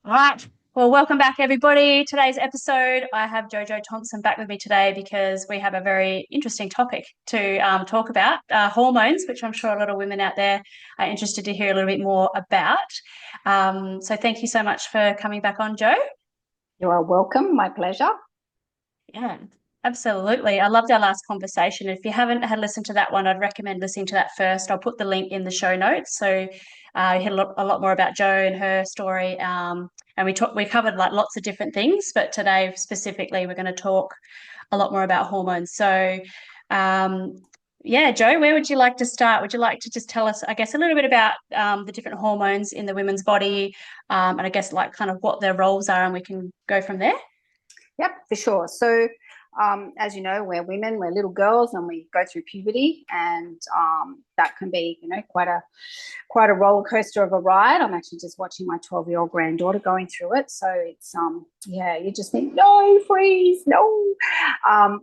All right. Well, welcome back, everybody. Today's episode, I have JoJo Thompson back with me today because we have a very interesting topic to talk about hormones, which I'm sure a lot of women out there are interested to hear a little bit more about. So, thank you so much for coming back on, Jo. You are welcome. My pleasure. Yeah, absolutely. I loved our last conversation. If you haven't had listened to that one, I'd recommend listening to that first. I'll put the link in the show notes. So we had a lot more about Jo and her story. And we covered like lots of different things, but today specifically we're going to talk a lot more about hormones. So um, yeah, Jo, where would you like to start? Would you like to just tell us, I guess, a little bit about the different hormones in the women's body, and I guess like kind of what their roles are, and we can go from there? Yep, for sure. So, as you know, we're women, we're little girls, and we go through puberty, and that can be, quite a roller coaster of a ride. I'm actually just watching my 12-year-old granddaughter going through it, so it's yeah, you just think, no, freeze, no.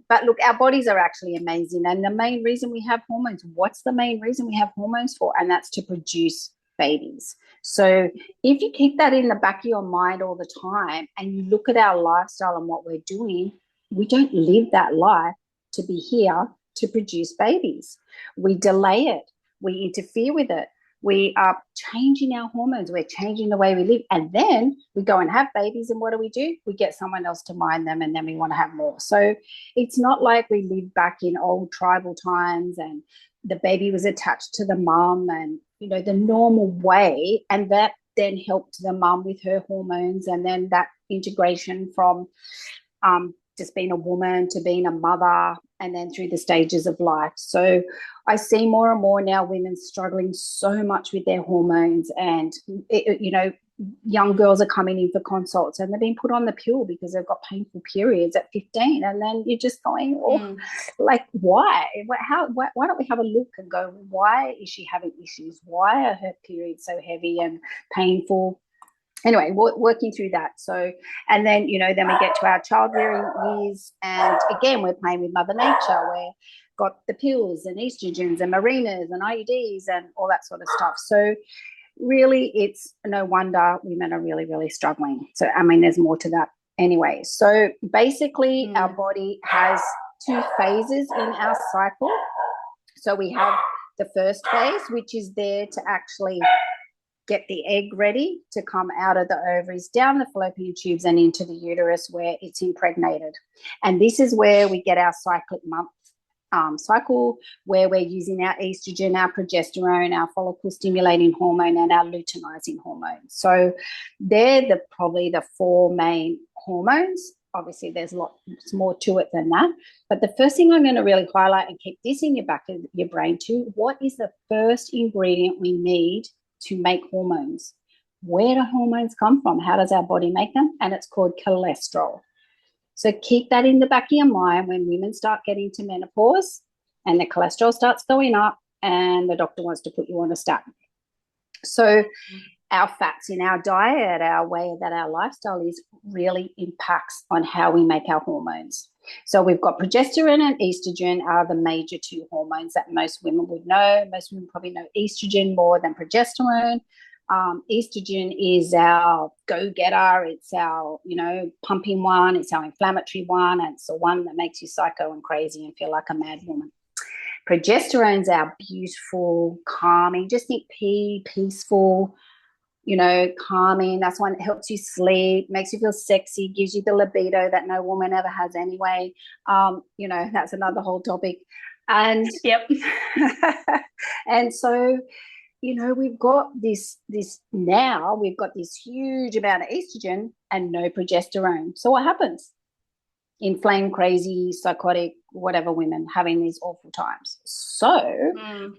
But look, our bodies are actually amazing, and the main reason we have hormones. What's the main reason we have hormones for? And that's to produce babies. So if you keep that in the back of your mind all the time and you look at our lifestyle and what we're doing, we don't live that life to be here to produce babies. We delay it, we interfere with it. We are changing our hormones. We're changing the way we live. And then we go and have babies. And what do? We get someone else to mind them and then we want to have more. So it's not like we live back in old tribal times and the baby was attached to the mum and, the normal way. And that then helped the mum with her hormones. And then that integration from just being a woman to being a mother and then through the stages of life. So I see more and more now women struggling so much with their hormones and, young girls are coming in for consults and they're being put on the pill because they've got painful periods at 15. And then you're just going, like, why? Why don't we have a look and go, why is she having issues? Why are her periods so heavy and painful? Anyway, working through that. So, and then, then we get to our childbearing years. And again, we're playing with Mother Nature. We've got the pills and estrogens and marinas and IUDs and all that sort of stuff. So really, it's no wonder women are really, really struggling. So, I mean, there's more to that anyway. So basically, our body has two phases in our cycle. So we have the first phase, which is there to actually get the egg ready to come out of the ovaries, down the fallopian tubes and into the uterus where it's impregnated. And this is where we get our cyclic month cycle, where we're using our estrogen, our progesterone, our follicle stimulating hormone, and our luteinizing hormone. So they're probably the four main hormones. Obviously, there's lots more to it than that. But the first thing I'm going to really highlight and keep this in your back of your brain too, what is the first ingredient we need to make hormones? Where do hormones come from? How does our body make them? And it's called cholesterol. So keep that in the back of your mind when women start getting to menopause and the cholesterol starts going up and the doctor wants to put you on a statin. So our fats in our diet, our way that our lifestyle is, really impacts on how we make our hormones. So we've got progesterone and estrogen are the major two hormones that most women would know. Most women probably know estrogen more than progesterone. Estrogen is our go-getter. It's our, pumping one. It's our inflammatory one. And it's the one that makes you psycho and crazy and feel like a mad woman. Progesterone's our beautiful, calming, just think peaceful, calming. That's one that helps you sleep, makes you feel sexy, gives you the libido that no woman ever has anyway. That's another whole topic. And Yep. and so, we've got this now, we've got this huge amount of estrogen and no progesterone. So what happens? Inflamed, crazy, psychotic, whatever women having these awful times. So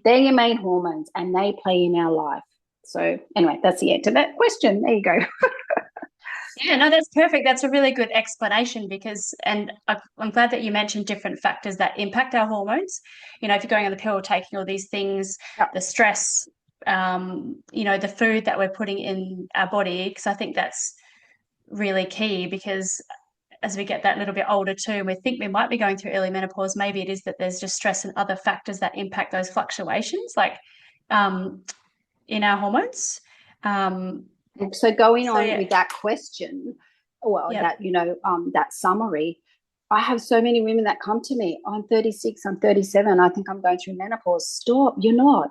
they're your main hormones and they play in our life. So anyway, that's the answer to that question. There you go. Yeah, no, that's perfect. That's a really good explanation and I'm glad that you mentioned different factors that impact our hormones. If you're going on the pill, taking all these things, Yep. the stress, the food that we're putting in our body, because I think that's really key because as we get that little bit older too, and we think we might be going through early menopause, maybe it is that there's just stress and other factors that impact those fluctuations, like in our hormones. And so going So on yeah, with that question, well, yep. that, that summary, I have so many women that come to me, I'm 36, I'm 37, I think I'm going through menopause. Stop, you're not.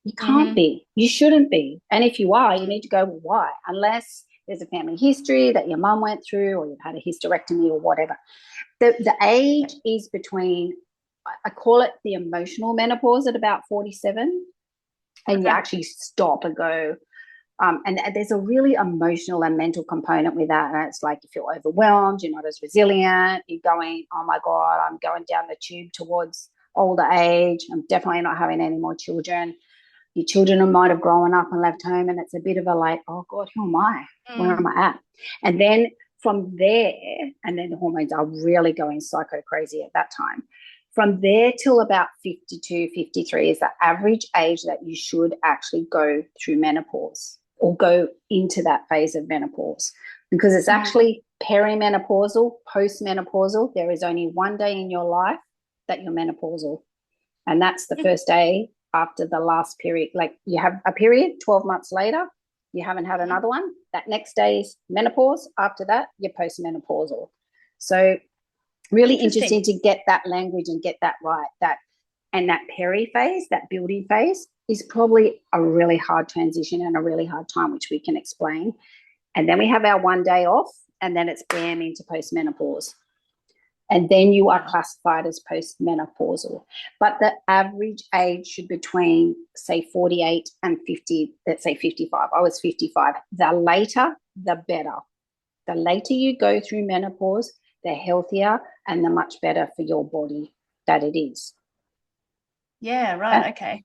You can't Mm-hmm. be. You shouldn't be. And if you are, you Mm. need to go, well, why? Unless there's a family history that your mum went through or you've had a hysterectomy or whatever. The age Yep. is between, I call it the emotional menopause at about 47. And you Okay. actually stop and go, and there's a really emotional and mental component with that. And it's like you feel overwhelmed, you're not as resilient, you're going, oh my God, I'm going down the tube towards older age. I'm definitely not having any more children. Your children might have grown up and left home, and it's a bit of a like, oh God, who am I? Where am Mm. I at? And then from there, and then the hormones are really going psycho crazy at that time. From there till about 52, 53 is the average age that you should actually go through menopause or go into that phase of menopause, because it's Mm. actually perimenopausal, postmenopausal. There is only one day in your life that you're menopausal, and that's the first day after the last period. Like you have a period 12 months later, you haven't had Mm-hmm. another one. That next day is menopause. After that, you're postmenopausal. So really interesting Interesting. to get that language and get that right. That peri phase, that building phase, is probably a really hard transition and a really hard time, which we can explain. And then we have our one day off, and then it's bam into postmenopause. And then you are Wow. classified as postmenopausal. But the average age should be between, say, 48 and 50, let's say 55. I was 55. The later, the better. The later you go through menopause, the healthier and the much better for your body that it is. Yeah, Uh, right. Okay.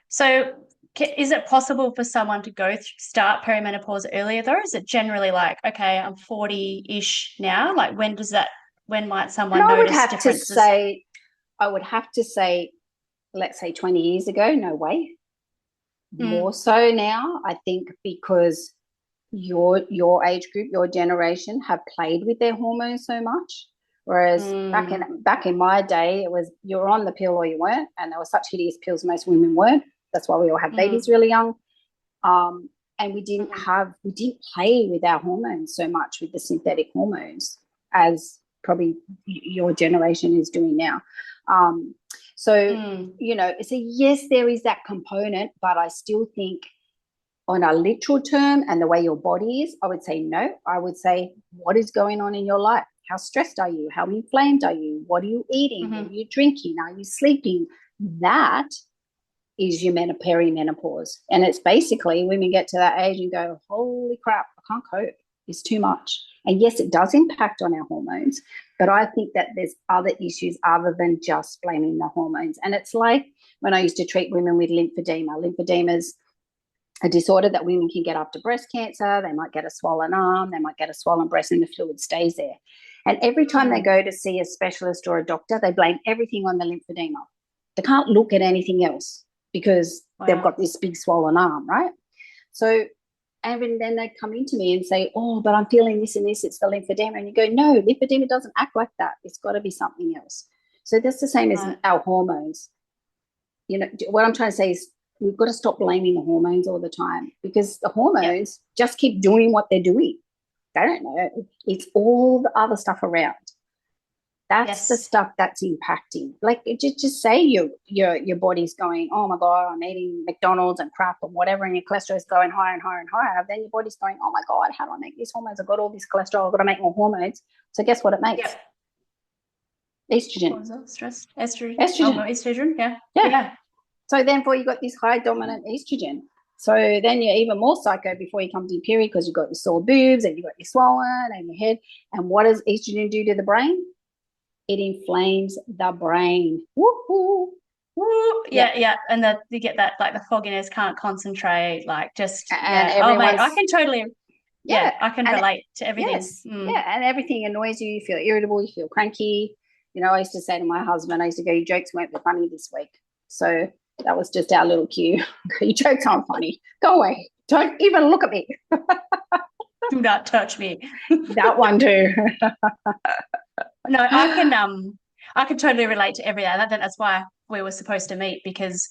So is it possible for someone to start perimenopause earlier though? Is it generally like, okay, I'm 40-ish now? Like when might and someone notice differences? I would have to say, let's say 20 years ago, no way. More Mm. so now, I think, because your age group, your generation have played with their hormones so much. Whereas Mm. back in my day, it was you were on the pill or you weren't, and there were such hideous pills most women weren't. That's why we all had babies Mm. really young. And Mm. we didn't play with our hormones so much with the synthetic hormones as probably your generation is doing now. Um, so Mm. it's a yes, there is that component, but I still think on a literal term and the way your body is, I would say no. I would say, what is going on in your life? How stressed are you? How inflamed are you? What are you eating? What are Mm-hmm. you drinking? Are you sleeping? That is your perimenopause. And it's basically women get to that age and go, holy crap, I can't cope. It's too much. And yes, it does impact on our hormones, but I think that there's other issues other than just blaming the hormones. And it's like when I used to treat women with lymphedema. Lymphedema is a disorder that women can get after breast cancer. They might get a swollen arm, they might get a swollen breast, and the fluid stays there. And every time they Mm. go to see a specialist or a doctor, they blame everything on the lymphedema. They can't look at anything else because they've Wow. got this big swollen arm, right? So, and then they come into me and say, oh, but I'm feeling this and this, it's the lymphedema. And you go, no, lymphedema doesn't act like that. It's got to be something else. So that's the same as Right. our hormones. What I'm trying to say is we've got to stop blaming the hormones all the time, because the Yep. hormones just keep doing what they're doing. They don't know. It's all the other stuff around. That's the Yes. stuff that's impacting. Like just say your body's going, oh my God, I'm eating McDonald's and crap or whatever, and your cholesterol is going higher and higher and higher. Then your body's going, oh my God, how do I make these hormones? I've got all this cholesterol. I've got to make more hormones. So guess what it makes? Yep. Estrogen. Cortisol, stress, estrogen. Oh, Estrogen. no, estrogen. Yeah. Yeah. Yeah. So therefore you got this high dominant estrogen. So then you're even more psycho before you come to your period, because you've got your sore boobs and you've got your swollen and your head. And what does estrogen do to the brain? It inflames the brain. Woohoo! Woo. Yeah. Yeah, yeah. And you get that like the fogginess, can't concentrate, like just And yeah. Oh mate, I everyone's, can totally yeah. yeah, I can And relate to everything. yes, Mm. yeah. And everything annoys you. You feel irritable. You feel cranky. I used to say to my husband, I used to go, your jokes won't be funny this week. So that was just our little cue. Your jokes aren't funny. Go away. Don't even look at me. Do not touch me. That one too. No, I can totally relate to everything. That's why we were supposed to meet because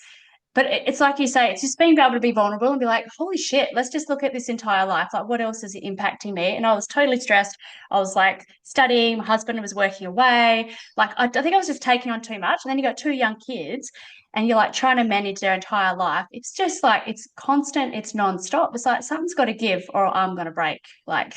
But it's like you say, it's just being able to be vulnerable and be like, holy shit, let's just look at this entire life. Like, what else is it impacting me? And I was totally stressed. I was like studying, my husband was working away. Like, I think I was just taking on too much. And then you got two young kids and you're like trying to manage their entire life. It's just like, it's constant, it's nonstop. It's like something's got to give or I'm going to break. Like,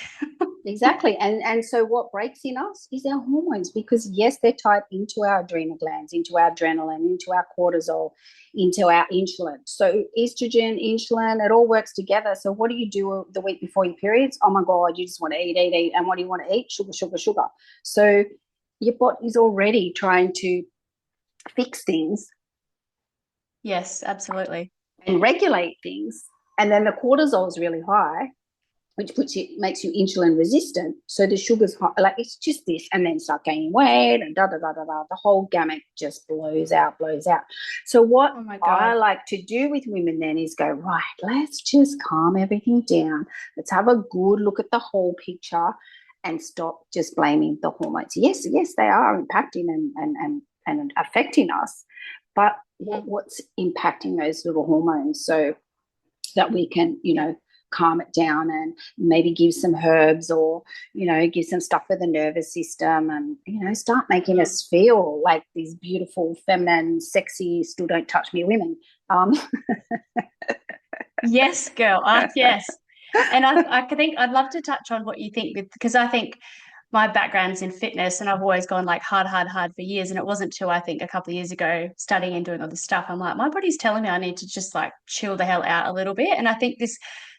Exactly. And so what breaks in us is our hormones because yes, they're tied into our adrenal glands, into our adrenaline, into our cortisol, into our insulin. So estrogen, insulin, it all works together. So what do you do the week before your periods? Oh my God, you just want to eat, eat, eat. And what do you want to eat? Sugar, sugar, sugar. So your body's already trying to fix things yes, absolutely. and regulate things. And then the cortisol is really high, which makes you insulin resistant. So the sugar's high, like it's just this, and then start gaining weight and da da da da da. The whole gamut just blows out, blows out. So what Oh my I God. like to do with women then is go, right, let's just calm everything down. Let's have a good look at the whole picture and stop just blaming the hormones. Yes, yes, they are impacting and affecting us, but Mhm. what's impacting those little hormones? So that we can, Yeah. calm it down and maybe give some herbs or, give some stuff for the nervous system and, start making Mm. us feel like these beautiful, feminine, sexy, still don't touch me women. Um, Yes, girl. Yes. And I think I'd love to touch on what you think because I think my background's in fitness and I've always gone like hard, hard, hard for years. And it wasn't till I think a couple of years ago studying and doing all this stuff, I'm like, my body's telling me I need to just like chill the hell out a little bit. And I think this,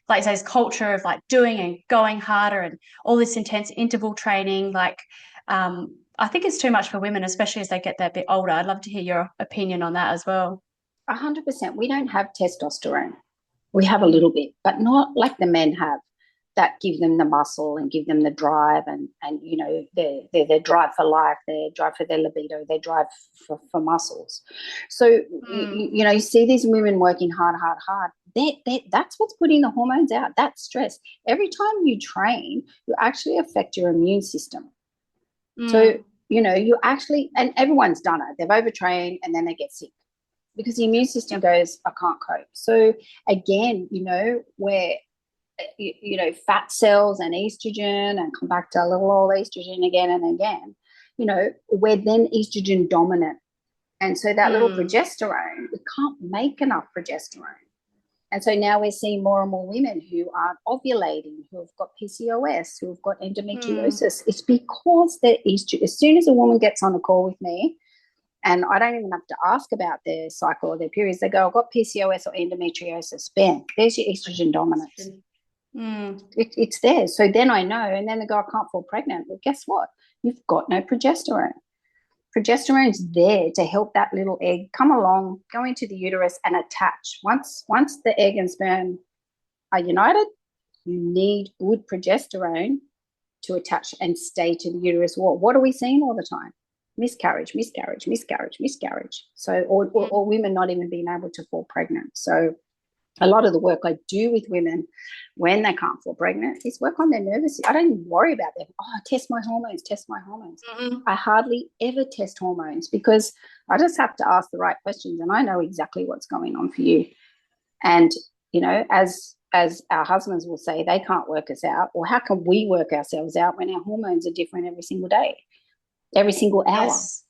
like say, this culture of like doing and going harder and all this intense interval training, I think it's too much for women, especially as they get that bit older. I'd love to hear your opinion on that as well. 100%. We don't have testosterone. We have a little bit, but not like the men have that give them the muscle and give them the drive and their drive for life, their drive for their libido, their drive for muscles. So Mm. you see these women working hard, hard, hard. That's what's putting the hormones out. That's stress. Every time you train, you actually affect your immune system. So Mm. you actually, and everyone's done it. They've overtrained and then they get sick because the immune system Yep. goes, I can't cope. So again, where fat cells and estrogen, and come back to a little old estrogen again and again, we're then estrogen dominant. And so that little Mm. progesterone, we can't make enough progesterone. And so now we're seeing more and more women who aren't ovulating, who have got PCOS, who have got Mm. endometriosis. It's because they're estrogen. As soon as a woman gets on a call with me, and I don't even have to ask about their cycle or their periods. They go, I've got PCOS or endometriosis. Bam, there's your estrogen dominance. Mm. It's there. So then I know. And then they go, I can't fall pregnant. Well, guess what? You've got no progesterone. Progesterone's there to help that little egg come along, go into the uterus and attach. Once the egg and sperm are united, you need good progesterone to attach and stay to the uterus wall. What are we seeing all the time? Miscarriage, miscarriage, miscarriage, miscarriage. So, or Mm. women not even being able to fall pregnant. So, a lot of the work I do with women when they can't fall pregnant is work on their nervous. I don't even worry about them. Oh, test my hormones, test my hormones. Mm. I hardly ever test hormones because I just have to ask the right questions and I know exactly what's going on for you. And as our husbands will say, they can't work us out. Or how can we work ourselves out when our hormones are different every single day, every single hour? Yes.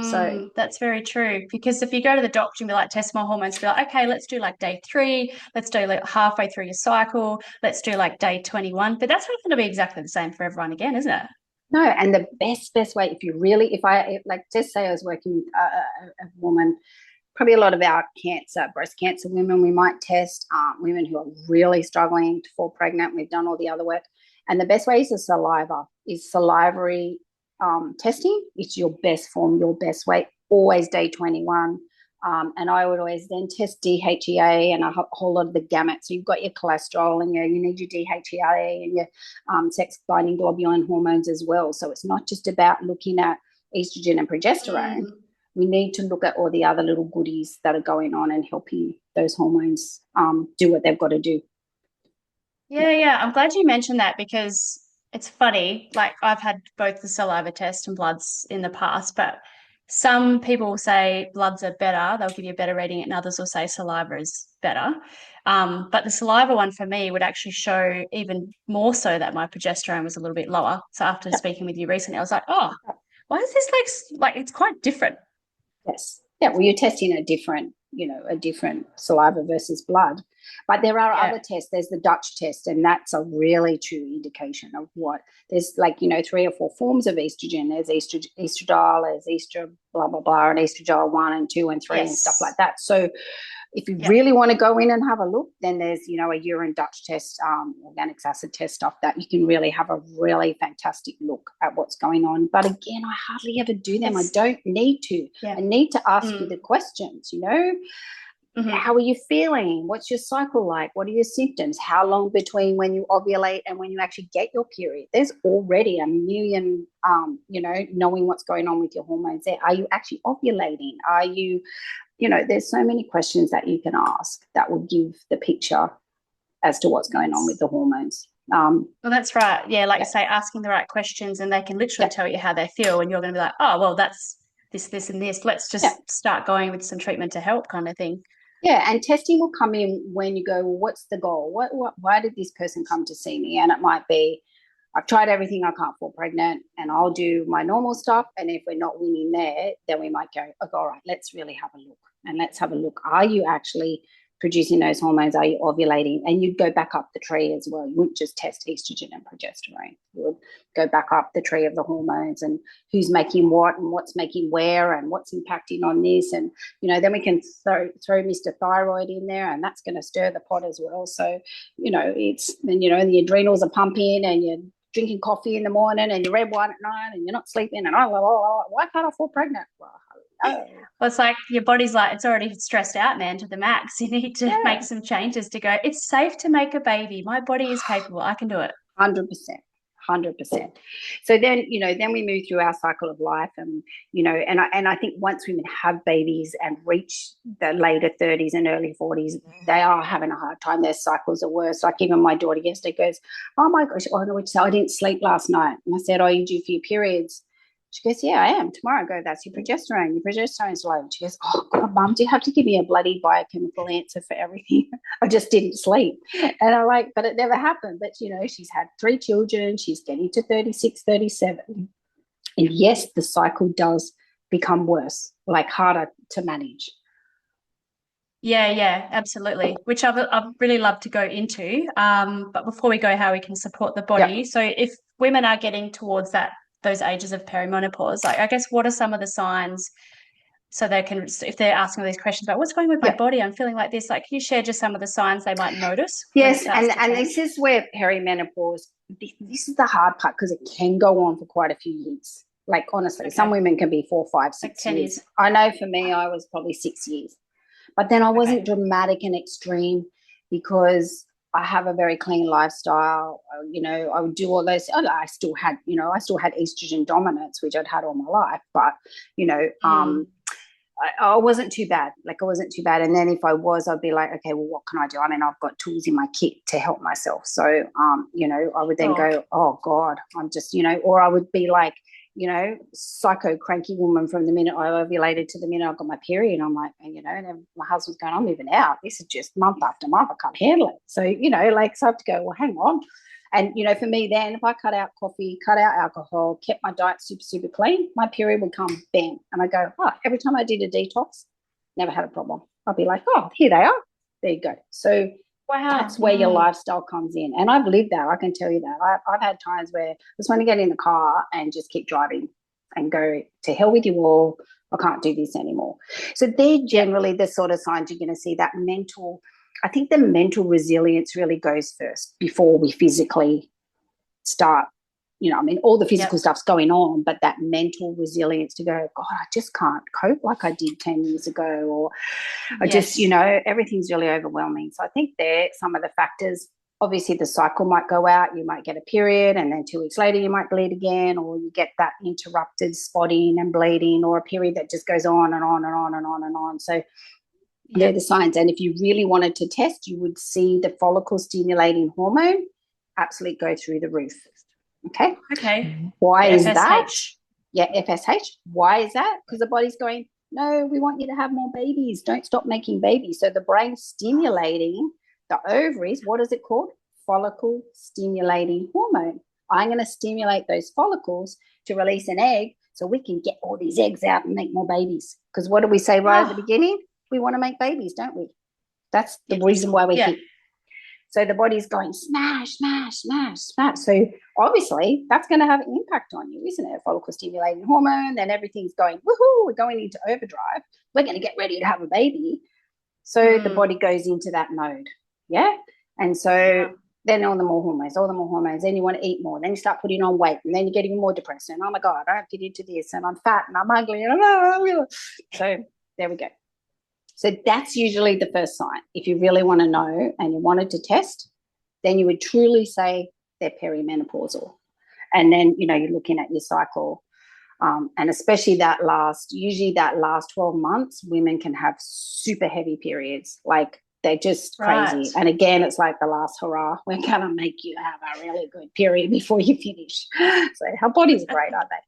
So That's very true. Because if you go to the doctor and be like, test my hormones, be like, okay, let's do like day 3, let's do like halfway through your cycle, let's do like day 21. But that's not going to be exactly the same for everyone again, isn't it? no, and the best way, if I like, just say I was working with a woman, probably a lot of our breast cancer women, we might test women who are really struggling to fall pregnant. We've done all the other work. And the best way is the saliva, is salivary testing. It's your best form, your best way, always day 21. And I would always then test DHEA and a whole lot of the gamut. So you've got your cholesterol and you need your DHEA and your sex binding globulin hormones as well. So it's not just about looking at estrogen and progesterone. Mm. We need to look at all the other little goodies that are going on and helping those hormones do what they've got to do. Yeah, yeah. I'm glad you mentioned that because it's funny. Like I've had both the saliva test and bloods in the past, but Some people will say bloods are better, they'll give you a better reading, and others will say saliva is better. But the saliva one for me would actually show even more so that my progesterone was a little bit lower. So after Yep. speaking with you recently, I was like, oh, why is this like it's quite different? Yes. Yeah. Well, you're testing a different, a different saliva versus blood. But there are Yeah. other tests. There's the Dutch test, and that's a really true indication of what there's like, 3 or 4 forms of estrogen. There's estradiol, there's estra, blah, blah, blah, and estradiol 1 and 2 and 3 and stuff like Yes. that. So if you Yep. really want to go in and have a look, then there's, a urine Dutch test, organic acid test stuff that you can really have a really fantastic look at what's going on. But again, I hardly ever do them. I It's don't need to. yeah. I need to ask you Mm. the questions, Hmm. how are you feeling? What's your cycle like? What are your symptoms? How long between when you ovulate and when you actually get your period? There's already a million, knowing what's going on with your hormones there. Are you actually ovulating? Are you, there's so many questions that you can ask that will give the picture as to what's going on with the hormones. Well, that's right. Yeah, like you Yeah, say, asking the right questions, and they can literally yeah, tell you how they feel, and you're going to be like, oh, well, that's this, and this. Let's yeah. just start going with some treatment to help, kind of thing. Yeah, and testing will come in when you go, well, what's the goal? Why did this person come to see me? And it might be, I've tried everything, I can't fall pregnant, and I'll do my normal stuff. And if we're not winning there, then we might go, okay, all right, let's really have a look. And let's have a look. Are you actually producing those hormones? Are you ovulating? And you'd go back up the tree as well. You wouldn't just test estrogen and progesterone. You would go back up the tree of the hormones and who's making what and what's making where and what's impacting on this. And, then we can throw Mr. Thyroid in there, and that's going to stir the pot as well. So, it's, and, the adrenals are pumping, and you're drinking coffee in the morning and your red wine at night and you're not sleeping, and why can't I fall pregnant? Well, hello. Well, it's like your body's like, it's already stressed out, man, to the max. You need to make Yeah, some changes to go, it's safe to make a baby. My body is capable. I can do it. 100%. 100%. So then, then we move through our cycle of life, and I think once women have babies and reach the later 30s and early 40s, they are having a hard time. Their cycles are worse. Like even my daughter yesterday goes, oh my gosh, I didn't sleep last night. And I said, oh, you due for your periods? She goes, yeah, I am. Tomorrow I go, that's your progesterone. Your progesterone's low. And she goes, oh, God, Mum, do you have to give me a bloody biochemical answer for everything? I just didn't sleep. And I'm like, but it never happened. But, she's had 3 children. She's getting to 36, 37. And yes, the cycle does become worse, like harder to manage. Yeah, yeah, absolutely. Which I've really love to go into. But before we go, how we can support the Yep. body. So if women are getting towards those ages of perimenopause, like I guess what are some of the signs so they can, if they're asking all these questions about what's going on with my Yep. body, I'm feeling like this. Like, can you share just some of the signs they might notice when it Yes, starts and to this change? is where perimenopause, this is the hard part because it can go on for quite a few years. Like honestly, some Okay, women can be 4, 5, like 6 10 years. years. I know for me, I was probably 6 years, but then I wasn't Okay, dramatic and extreme because I have a very clean lifestyle. I would do all those. I still had estrogen dominance, which I'd had all my life, but you know, mm, um, I wasn't too bad. Like I wasn't too bad. And then if I was, I'd be like, okay, well, what can I do? I mean, I've got tools in my kit to help myself. So, I would then sure. go, oh God, I'm just, or I would be like, psycho cranky woman from the minute I ovulated to the minute I got my period. I'm like, and then my husband's going, I'm moving out. This is just month after month. I can't handle it. So, so I have to go, well, hang on. And, for me then, if I cut out coffee, cut out alcohol, kept my diet super, super clean, my period would come, bam. And I go, oh, every time I did a detox, never had a problem. I'd be like, oh, here they are. There you go. So Wow. that's where your lifestyle comes in. And I've lived that. I can tell you that. I've had times where I just want to get in the car and just keep driving and go, to hell with you all. I can't do this anymore. So they're Yeah. generally the sort of signs you're going to see. That mental, I think the mental resilience really goes first before we physically start. I mean, all the physical Yep. stuff's going on, but that mental resilience to go, God, I just can't cope like I did 10 years ago, or I just, Yes. everything's really overwhelming. So I think they're some of the factors. Obviously, the cycle might go out, you might get a period, and then 2 weeks later, you might bleed again, or you get that interrupted spotting and bleeding, or a period that just goes on and on and on and on and on. So they're the Yep. signs. And if you really wanted to test, you would see the follicle stimulating hormone absolutely go through the roof. Okay. Okay. Why The is that? FSH. Yeah, FSH. Why is that? Because the body's going, no, we want you to have more babies. Don't stop making babies. So the brain's stimulating the ovaries. What is it called? Follicle stimulating hormone. I'm going to stimulate those follicles to release an egg so we can get all these eggs out and make more babies. Because what do we say right at the Oh, beginning? We want to make babies, don't we? That's the yes. reason why we're Yeah. here. So the body's going smash, smash, smash, smash. So obviously that's going to have an impact on you, isn't it? Follicle stimulating hormone, then everything's going, woohoo, we're going into overdrive. We're going to get ready to have a baby. So the Mm, body goes into that mode. Yeah. And so yeah. then all the more hormones. Then you want to eat more. Then you start putting on weight. And then you're getting more depressed. And oh my God, I don't fit into this. And I'm fat and I'm ugly. And so there we go. So that's usually the first sign. If you really want to know and you wanted to test, then you would truly say they're perimenopausal. And then, you're looking at your cycle. And especially usually that last 12 months, women can have super heavy periods. Like they're just Right. crazy. And again, it's like the last hurrah. We're going to make you have a really good period before you finish. So our bodies are great, aren't they?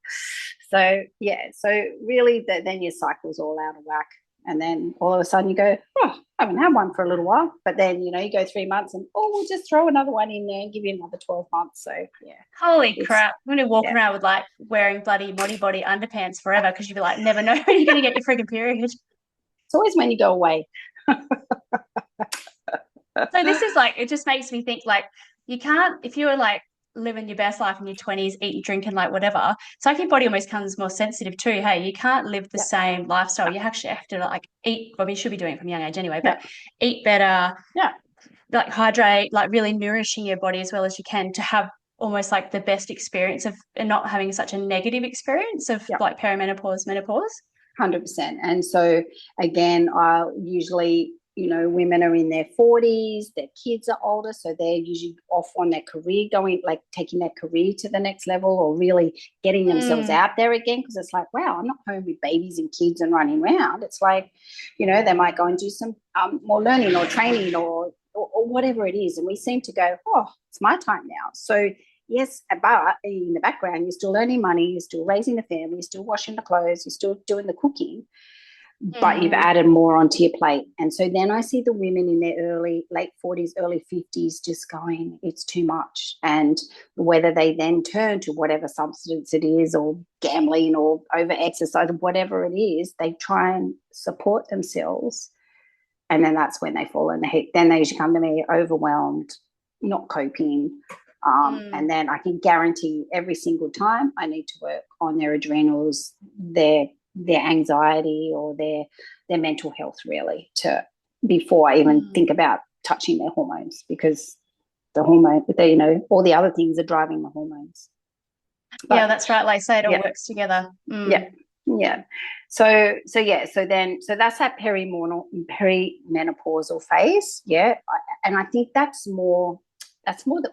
So, yeah. So really, then your cycle's all out of whack. And then all of a sudden you go, oh, I haven't had one for a little while. But then, you go 3 months and, oh, we'll just throw another one in there and give you another 12 months. So, yeah, Holy it's, crap. I'm going to walk yeah, around with like wearing bloody Moddy Body underpants forever because you'd be like, never know when you're going to get your freaking period. it's always when you go away. So this is like, it just makes me think like, you can't, if you were like living your best life in your 20s, eating, drinking, like whatever, it's like your body almost becomes more sensitive too. Hey, you can't live the Yeah, same lifestyle. You actually have to like eat, well, you should be doing it from a young age anyway, yeah, but eat better, yeah, like hydrate, like really nourishing your body as well as you can to have almost like the best experience of and not having such a negative experience of yeah. like perimenopause, menopause. 100%. And so, again, I'll usually, women are in their 40s, their kids are older. So they're usually off on their career, going like taking their career to the next level or really getting themselves Mm, out there again. Because it's like, wow, I'm not home with babies and kids and running around. It's like, they might go and do some more learning or training or whatever it is. And we seem to go, oh, it's my time now. So, yes, but in the background, you're still earning money, you're still raising the family, you're still washing the clothes, you're still doing the cooking, but you've mm, added more onto your plate. And so then I see the women in their late 40s, early 50s just going, it's too much. And whether they then turn to whatever substance it is or gambling or over exercise, whatever it is, they try and support themselves. And then that's when they fall in the heat. Then they usually come to me overwhelmed, not coping. And mm, then I can guarantee every single time I need to work on their adrenals, their anxiety or their mental health really to before I even mm. think about touching their hormones because all the other things are driving the hormones. Yeah, But that's right. Like say it all yeah, works together. yeah, Mm, yeah. So that's that perimenopausal phase. Yeah, and I think that's more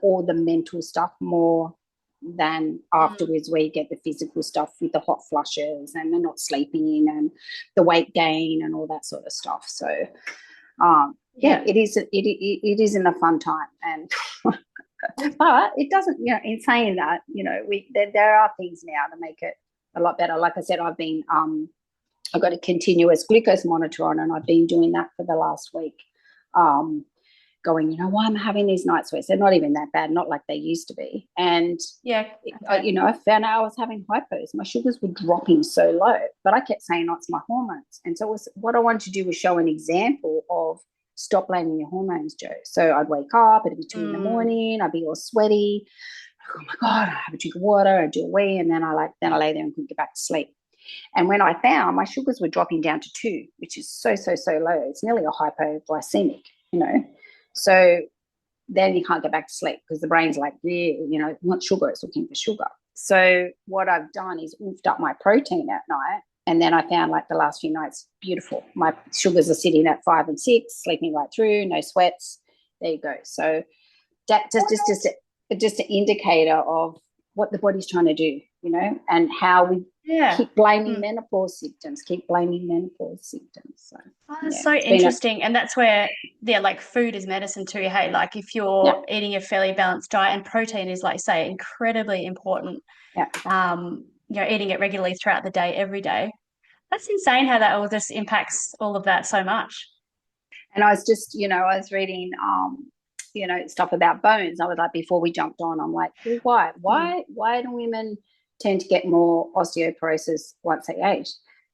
all the mental stuff more than mm, afterwards where you get the physical stuff with the hot flushes and the not sleeping and the weight gain and all that sort of stuff. So yeah, yeah. it isn't a fun time and but it doesn't, in saying that, there are things now to make it a lot better. Like I said, I've got a continuous glucose monitor on, and I've been doing that for the last week. Um, Going, why am I having these night sweats? They're not even that bad, not like they used to be. And, Yeah. Okay. I found out I was having hypos. My sugars were dropping so low, but I kept saying, oh, it's my hormones. And so what I wanted to do was show an example of stop blaming your hormones, Joe. So I'd wake up, it'd be 2 in the Mm, morning, I'd be all sweaty. Oh my God, I have a drink of water, I do a wee, and then I lay there and couldn't get back to sleep. And when I found my sugars were dropping down to 2, which is so, so, so low, it's nearly a hypoglycemic, you know. So then you can't get back to sleep because the brain's like, yeah, it wants sugar, it's looking for sugar. So what I've done is oofed up my protein at night. And then I found like the last few nights, beautiful. My sugars are sitting at 5 and 6, sleeping right through, no sweats. There you go. So that just an indicator of what the body's trying to do, and how we yeah. keep blaming Mm. menopause symptoms, keep blaming menopause symptoms. So Oh, that's yeah, so it's been a interesting. And that's where, yeah, like food is medicine too. Hey, like if yeah, you're eating a fairly balanced diet and protein is, like, say, incredibly important. yeah, eating it regularly throughout the day, every day. That's insane how that all just impacts all of that so much. And I was just, I was reading, stuff about bones. I was like, before we jumped on, I'm like, well, why? Mm. Why do women tend to get more osteoporosis once they age?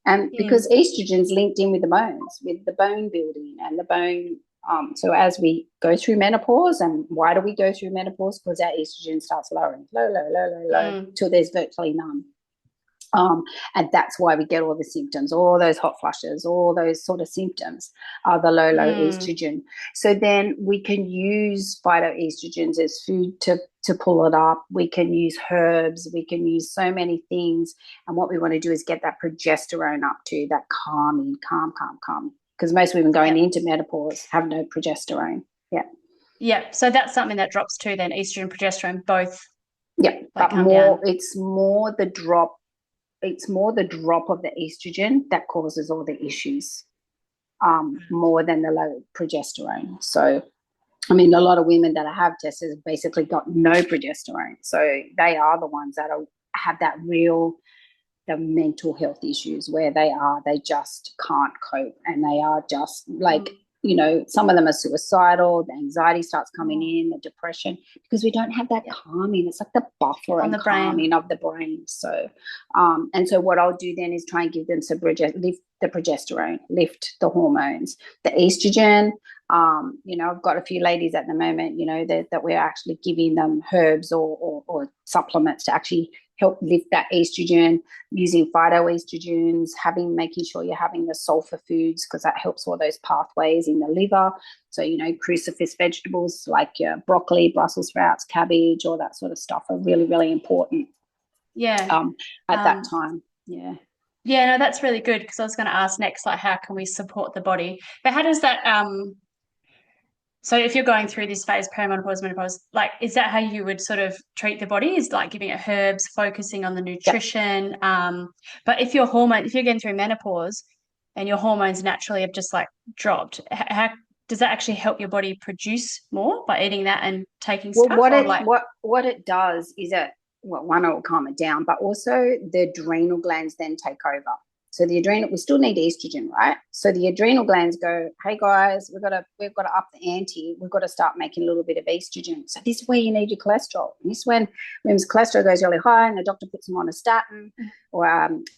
And Mm. because estrogen's linked in with the bones, with the bone building and the bone. So as we go through menopause, and why do we go through menopause? Because our estrogen starts lowering, low, Mm. till there's virtually none. And that's why we get all the symptoms, all those hot flushes, all those sort of symptoms are the low Mm. estrogen. So then we can use phytoestrogens as food to pull it up. We can use herbs. We can use so many things. And what we want to do is get that progesterone up to that calming, calm. Because most women going Yep. into menopause have no progesterone. Yeah. Yep. So that's something that drops too then, estrogen, progesterone, both Yeah. like But come down. it's more the drop of the estrogen that causes all the issues, more than the low progesterone. So, I mean, a lot of women that I have tested have basically got no progesterone. So they are the ones that have the mental health issues where they just can't cope, and they are just like, Mm. some of them are suicidal, the anxiety starts coming Oh, in, the depression, because we don't have that yep. calming. It's like the buffer On and the brain. calming of the brain. So, and so what I'll do then is try and give them some lift the progesterone, lift the hormones, the estrogen. I've got a few ladies at the moment, that we're actually giving them herbs or supplements to actually help lift that estrogen, using phytoestrogens, making sure you're having the sulfur foods, because that helps all those pathways in the liver. So, crucifix vegetables like your broccoli, Brussels sprouts, cabbage, all that sort of stuff are really, really important Yeah. at that Um, time. Yeah. yeah, no, that's really good because I was going to ask next, like, how can we support the body? But how does that, so if you're going through this phase, perimenopause, menopause, like, is that how you would sort of treat the body? Is like giving it herbs, focusing on the Yep. nutrition? But if you're getting through menopause and your hormones naturally have just like dropped, how does that actually help your body produce more by eating that and taking Well, stuff? Or what it does is that, well, one, it will calm it down, but also the adrenal glands then take over. So the adrenal, we still need estrogen, right? So the adrenal glands go, hey guys, we've got to up the ante. We've got to start making a little bit of estrogen. So this is where you need your cholesterol. And this is when women's cholesterol goes really high, and the doctor puts them on a statin or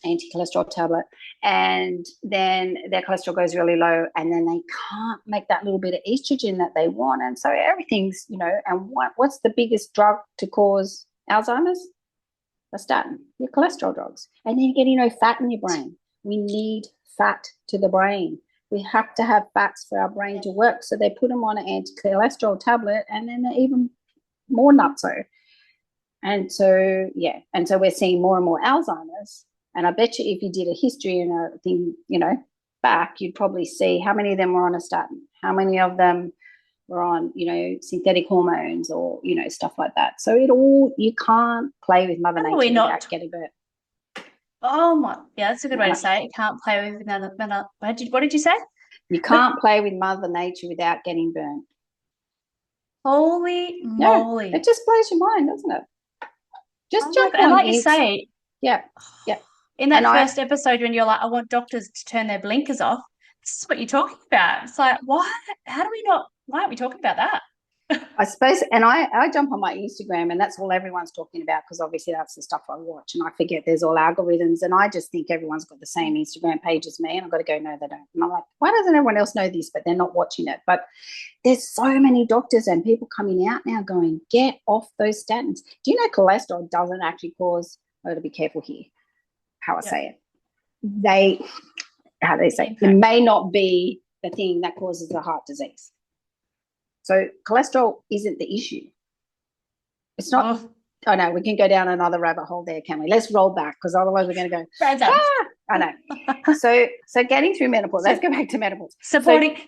anti-cholesterol tablet, and then their cholesterol goes really low, and then they can't make that little bit of estrogen that they want. And so everything's, and what's the biggest drug to cause Alzheimer's? A statin, your cholesterol drugs. And then you're getting no fat in your brain. We need fat to the brain. We have to have fats for our brain to work. So they put them on an anti-cholesterol tablet, and then they're even more nutso. And so, yeah. And so we're seeing more and more Alzheimer's. And I bet you if you did a history and a thing, back, you'd probably see how many of them were on a statin, how many of them were on, synthetic hormones or, stuff like that. So you can't play with Mother how do we Nature without not? getting burnt. Oh my, yeah, that's a good way to say it. You can't play with another. What did you say? You can't play with Mother Nature without getting burnt. Holy Yeah, it moly. just blows your mind, doesn't it? Just Oh my jump God. And on like you it. say, Yeah, yeah. in And that first episode when you're like, I want doctors to turn their blinkers off, this is what you're talking about. It's like, why? How do we not? Why aren't we talking about that? I suppose, and I jump on my Instagram, and that's all everyone's talking about, because obviously that's the stuff I watch, and I forget there's all algorithms, and I just think everyone's got the same Instagram page as me, and I've got to go, no, they don't. And I'm like, why doesn't everyone else know this, but they're not watching it? But there's so many doctors and people coming out now going, get off those statins. Do you know cholesterol doesn't actually cause, I got to be careful here how I Yep. say it. How they say it Impact. may not be the thing that causes the heart disease. So cholesterol isn't the issue. It's not. Oh, Oh no, we can go down another rabbit hole there, can we? Let's roll back, because otherwise we're going to go. friends up. I know. So getting through menopause. So Let's go back to menopause.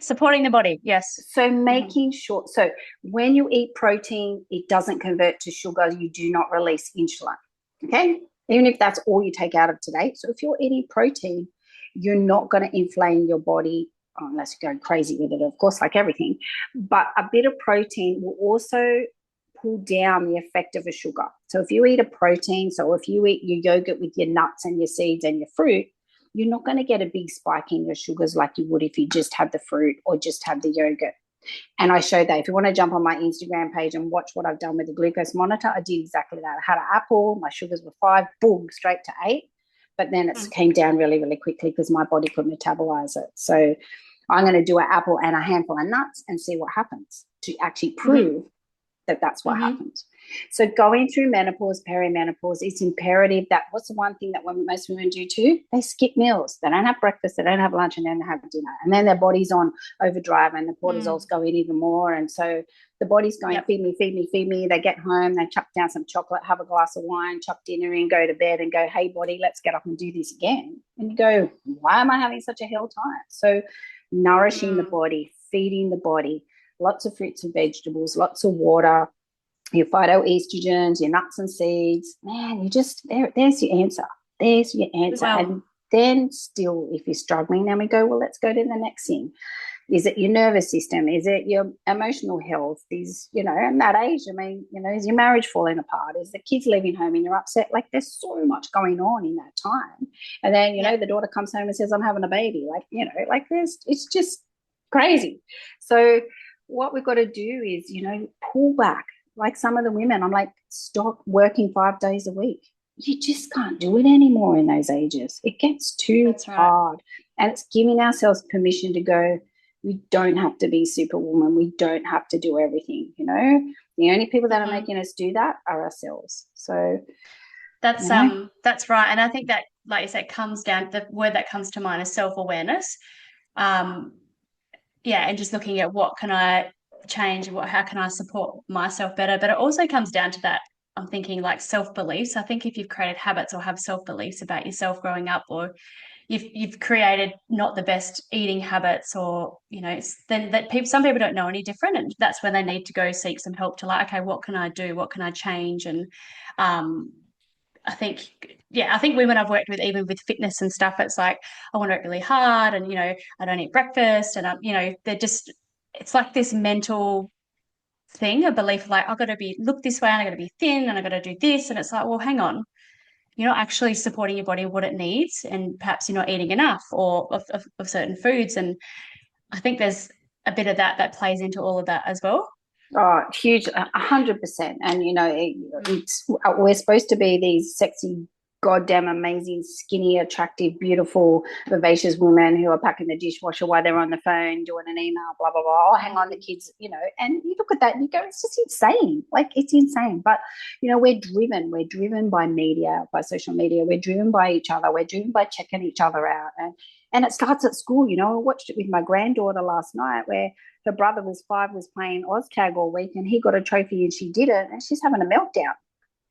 supporting the body. Yes. So Mhm. making sure. So when you eat protein, it doesn't convert to sugar. You do not release insulin. Okay, even if that's all you take out of today. So if you're eating protein, you're not going to inflame your body, unless you're going crazy with it, of course, like everything. But a bit of protein will also pull down the effect of a sugar. So if you eat a protein, so if you eat your yogurt with your nuts and your seeds and your fruit, you're not going to get a big spike in your sugars like you would if you just had the fruit or just had the yogurt. And I showed that. If you want to jump on my Instagram page and watch what I've done with the glucose monitor, I did exactly that. I had an apple, my sugars were 5, boom, straight to 8. But then it came down really, really quickly because my body couldn't metabolize it. So I'm going to do an apple and a handful of nuts and see what happens to actually prove that that's what happens. So going through menopause, perimenopause, it's imperative that what's the one thing that most women do too? They skip meals. They don't have breakfast, they don't have lunch, and then they have dinner. And then their body's on overdrive and the cortisol's going even more. And so the body's going, feed me, feed me, feed me. They get home, they chuck down some chocolate, have a glass of wine, chuck dinner in, go to bed and go, hey, body, let's get up and do this again. And you go, why am I having such a hell time? So nourishing the body, feeding the body, lots of fruits and vegetables, lots of water, your phytoestrogens, your nuts and seeds, man, you just, there's your answer. There's your answer. Wow. And then still, if you're struggling, then we go, well, let's go to the next thing. Is it your nervous system? Is it your emotional health? Is, you know, and that age, I mean, you know, is your marriage falling apart? Is the kids leaving home and you're upset? Like there's so much going on in that time. And then, you know, the daughter comes home and says, I'm having a baby. Like, you know, like it's just crazy. So what we've got to do is, you know, pull back. Like some of the women, I'm like, stop working 5 days a week. You just can't do it anymore in those ages. It gets too hard. And it's giving ourselves permission to go, we don't have to be superwoman. We don't have to do everything, you know. The only people that are making us do that are ourselves. So that's right. And I think that, like you said, comes down, the word that comes to mind is self-awareness. And just looking at what can I change, how can I support myself better. But it also comes down to that, I'm thinking like self-beliefs. I think if you've created habits or have self-beliefs about yourself growing up, or you've created not the best eating habits, or you know, then that some people don't know any different, and that's when they need to go seek some help to like, okay, what can I do, what can I change? And I think women I've worked with, even with fitness and stuff, it's like I want to work really hard, and you know, I don't eat breakfast, and you know, it's like this mental thing, a belief like I've got to look this way and I've got to be thin and I've got to do this, and it's like, well, hang on, you're not actually supporting your body what it needs, and perhaps you're not eating enough or of certain foods. And I think there's a bit of that plays into all of that as well. Oh, huge, 100%. And you know, we're supposed to be these sexy, goddamn amazing, skinny, attractive, beautiful, vivacious women who are packing the dishwasher while they're on the phone doing an email, blah blah blah. Oh, hang on, the kids, you know. And you look at that and you go, it's just insane. Like it's insane. But you know, we're driven by media, by social media. We're driven by each other. We're driven by checking each other out. And it starts at school. You know, I watched it with my granddaughter last night, where her brother was 5, was playing OzTag all week, and he got a trophy and she didn't, and she's having a meltdown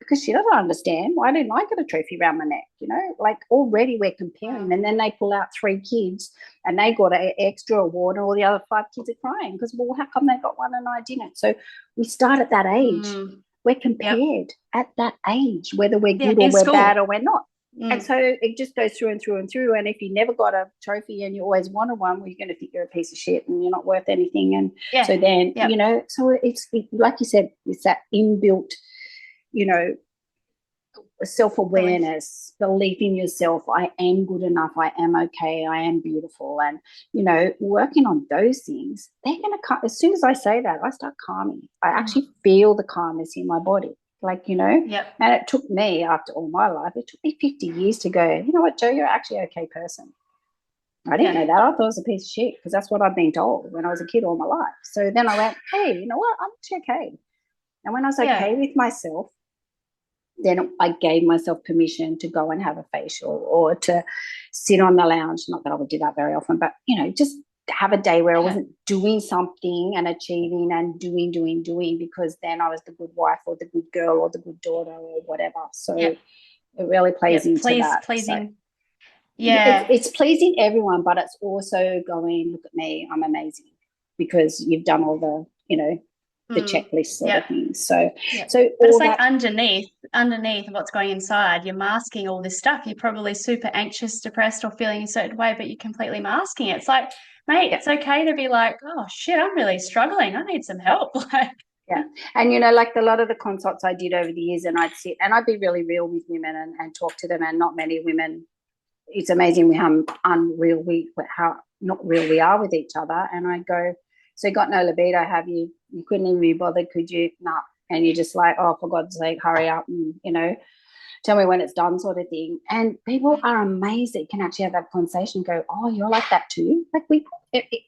because she doesn't understand, why didn't I get a trophy around my neck? You know, like already we're comparing, and then they pull out 3 kids and they got an extra award, and all the other 5 kids are crying because, well, how come they got one and I didn't? So we start at that age. We're compared at that age, whether we're good or we're bad or we're not. And so it just goes through and through and through. And if you never got a trophy and you always wanted one, well, you're going to think you're a piece of shit and you're not worth anything. And so then, you know, so it's like you said, it's that inbuilt, you know, self-awareness, belief in yourself. I am good enough. I am okay. I am beautiful. And, you know, working on those things, they're going to come. As soon as I say that, I start calming. I actually feel the calmness in my body. Like, you know, and it took me, after all my life, it took me 50 years to go, you know what, Jo, you're actually an okay person. I didn't know that. I thought I was a piece of shit because that's what I've been told when I was a kid all my life. So then I went, hey, you know what, I'm actually okay. And when I was okay with myself, then I gave myself permission to go and have a facial or to sit on the lounge. Not that I would do that very often, but, you know, just have a day where I wasn't doing something and achieving and doing, because then I was the good wife or the good girl or the good daughter or whatever. So it really plays into that. Pleasing. So, it's pleasing everyone, but it's also going, look at me, I'm amazing, because you've done all the, you know, the checklist sort of things. So, so but it's like underneath what's going inside, you're masking all this stuff. You're probably super anxious, depressed, or feeling a certain way, but you're completely masking it. It's like, mate, it's okay to be like, oh shit, I'm really struggling. I need some help. Like, Yeah. And, like a lot of the consults I did over the years, and I'd sit and I'd be really real with women and talk to them. And not many women, it's amazing how unreal how not real we are with each other. And I go, so you got no libido, have you? You couldn't even be bothered, could you? No. And you're just like, oh, for God's sake, hurry up and, tell me when it's done, sort of thing. And people are amazed that you can actually have that conversation and go, oh, you're like that too? Like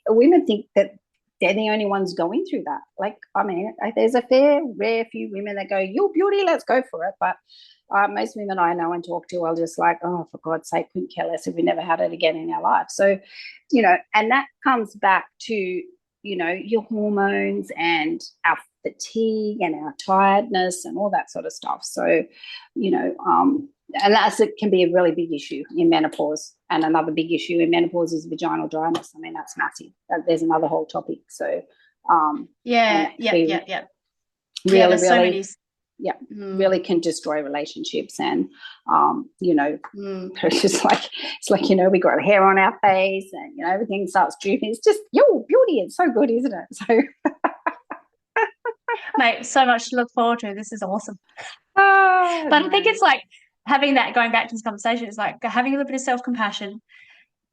women think that they're the only ones going through that. Like, I mean, there's a rare few women that go, you're beauty, let's go for it. But most women I know and talk to are just like, oh, for God's sake, couldn't care less if we never had it again in our life. So, and that comes back to, your hormones and our fatigue and our tiredness and all that sort of stuff. So, and it can be a really big issue in menopause. And another big issue in menopause is vaginal dryness. I mean, that's massive. There's another whole topic. So, yeah. Really, There's so really, many. really can destroy relationships. And, it's just like, we got hair on our face and, everything starts drooping. It's just, beauty. It's so good, isn't it? So, Mate, so much to look forward to. This is awesome. But I think no. it's like having that, going back to this conversation, it's like having a little bit of self-compassion.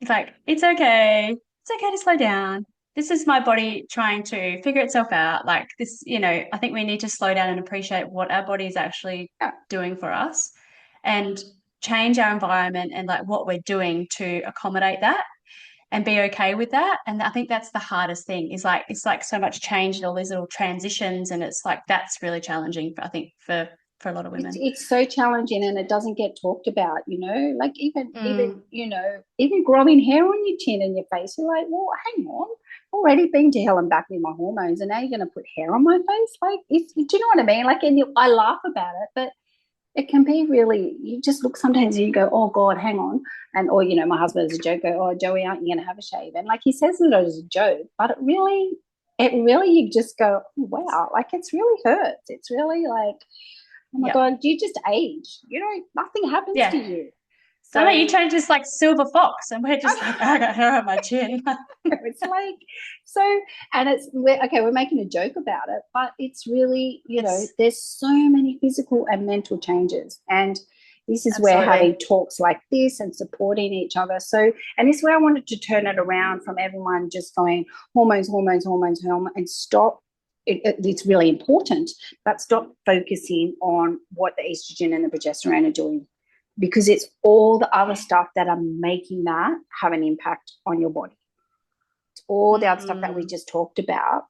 It's like, it's okay. It's okay to slow down. This is my body trying to figure itself out. Like this, I think we need to slow down and appreciate what our body is actually Yeah. doing for us and change our environment and like what we're doing to accommodate that and be okay with that. And I think that's the hardest thing is like, it's like so much change and all these little transitions. And it's like, that's really challenging, I think, for a lot of women. It's so challenging and it doesn't get talked about, like Mm. even growing hair on your chin and your face. You're like, well, hang on, already been to hell and back with my hormones and now you're going to put hair on my face. Like, do you know what I mean? Like, and I laugh about it, but it can be really, you just look sometimes and you go, oh God, hang on. And, or, my husband is a joke, go, oh, Joey, aren't you going to have a shave? And like he says it as a joke, but it really, you just go, oh, wow, like it's really hurts. It's really like, oh my Yeah. God, you just age. Nothing happens to Yeah. you. So So no, you turn just like silver fox, and we're just like, I got hair on my chin. it's like, so, and we're making a joke about it, but it's really, It's there's so many physical and mental changes. And this is where absolutely. having talks like this and supporting each other. So, and this is where I wanted to turn it around from everyone just going hormones, hormones, hormones, hormones, and stop. It's really important, but stop focusing on what the estrogen and the progesterone are doing because it's all the other stuff that are making that have an impact on your body. It's all the other stuff that we Mm. just talked about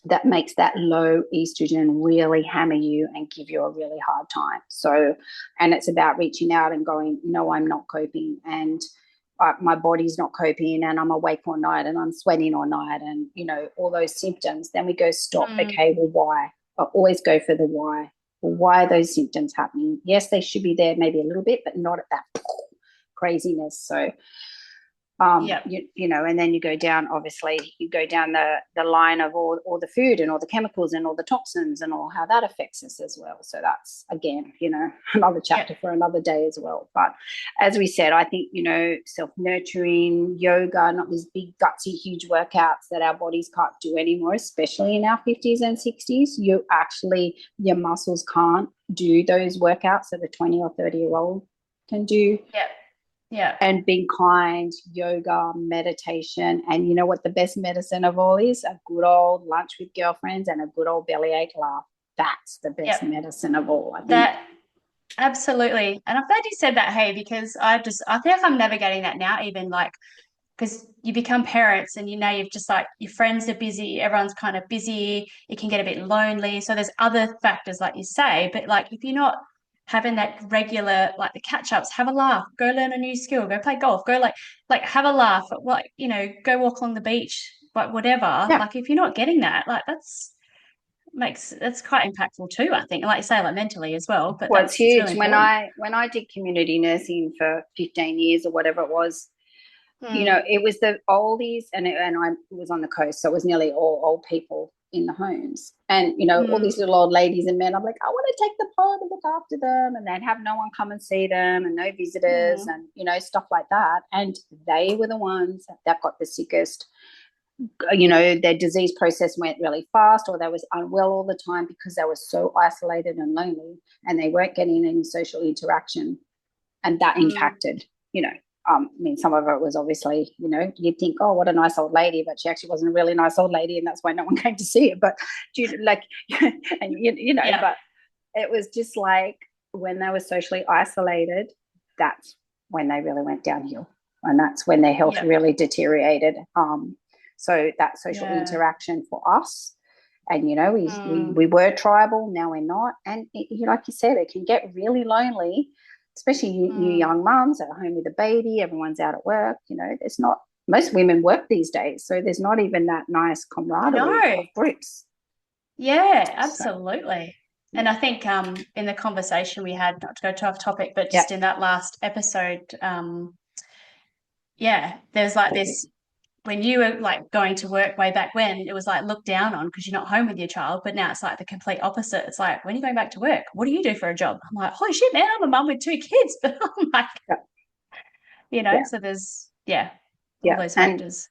that makes that low estrogen really hammer you and give you a really hard time. So, and it's about reaching out and going, no, I'm not coping and my body's not coping and I'm awake all night and I'm sweating all night and, all those symptoms. Then we go, stop. Mm. Okay, well, why? I always go for the why. Well, why are those symptoms happening? Yes, they should be there maybe a little bit, but not at that craziness. So, Yeah. and then you go down, obviously, you go down the line of all the food and all the chemicals and all the toxins and all how that affects us as well. So that's, again, another Yeah. chapter for another day as well. But as we said, I think, self-nurturing, yoga, not these big, gutsy, huge workouts that our bodies can't do anymore, especially in our 50s and 60s. Your muscles can't do those workouts that a 20 or 30-year-old can do. Yeah. Yeah. And being kind, yoga, meditation. And you know what the best medicine of all is? A good old lunch with girlfriends and a good old bellyache laugh. That's the best Yeah. medicine of all, I think. That absolutely. And I'm glad you said that, hey, because I think I'm navigating that now, even like because you become parents and you've just like your friends are busy, everyone's kind of busy, it can get a bit lonely. So there's other factors like you say, but like if you're not having that regular like the catch ups, have a laugh, go learn a new skill, go play golf, go like have a laugh, like go walk on the beach, like whatever. Yeah. Like if you're not getting that, like that's quite impactful too, I think. Like you say, like mentally as well, but Well, it's it's really huge. When important. I did community nursing for 15 years or whatever it was, Hmm. it was the oldies and I was on the coast, so it was nearly all old people in the homes. And, all Hmm. these little old ladies and men, I'm like, I want to take the pod and look after them. And they'd have no one come and see them and no visitors Hmm. and, stuff like that. And they were the ones that got the sickest, their disease process went really fast, or they was unwell all the time because they were so isolated and lonely, and they weren't getting any social interaction, and that impacted, I mean, some of it was obviously, you'd think, oh, what a nice old lady, but she actually wasn't a really nice old lady, and that's why no one came to see it. But like, and Yeah. but it was just like when they were socially isolated, that's when they really went downhill, and that's when their health Yeah. really deteriorated. So that social Yeah. interaction for us, and Mm. we were tribal, now we're not, and like you said, it can get really lonely, especially you Mm. young mums at home with a baby. Everyone's out at work. There's not, most women work these days, so there's not even that nice I camaraderie know. of groups. Yeah, So absolutely. And yeah, I think in the conversation we had, not to go too off topic, but yeah, just in that last episode, yeah, there's like this when you were like going to work way back when, it was like looked down on because you're not home with your child. But now it's like the complete opposite. It's like, when are you going back to work? What do you do for a job? I'm like, holy shit, man, I'm a mum with two kids. But I'm like, yeah, yeah, so there's, yeah, all yeah, those and factors.